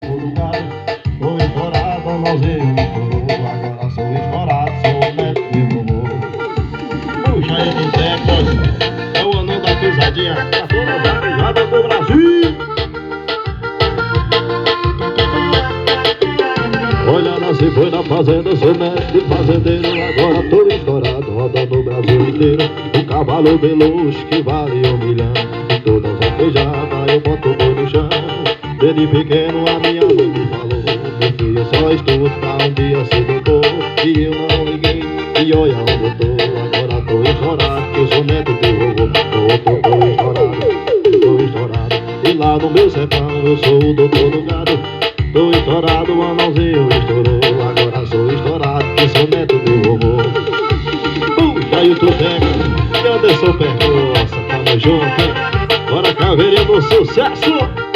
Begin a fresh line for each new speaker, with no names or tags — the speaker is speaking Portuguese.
Tô estourado, anãozinho estourou. Agora sou estourado, sou neto de vovô. Puxa aí de Tecas, é o anão da pisadinha, pra toda a vaquejada do Brasil. Olha, nasci foi na fazenda, sou neto de fazendeiro. Agora tô estourado, rodando o Brasil inteiro. Um cavalo de luxo que vale 1 milhão. Em todas as vaquejadas eu boto o boi no chão. Desde pequeno a minha mãe me falou: meu filho, só estudo pra um dia ser doutor. E eu não liguei, e olha onde eu tô. Agora tô estourado, que eu sou neto de vovô. Tô estourado, tô estourado. E lá no meu sertão eu sou o doutor do gado. Tô estourado, o anãozinho estourou. Agora sou estourado, que sou neto de vovô. Puxa aí o Tuteca, e Anderson Percoça, tamo junto, hein? Bora Caveirinha do sucesso!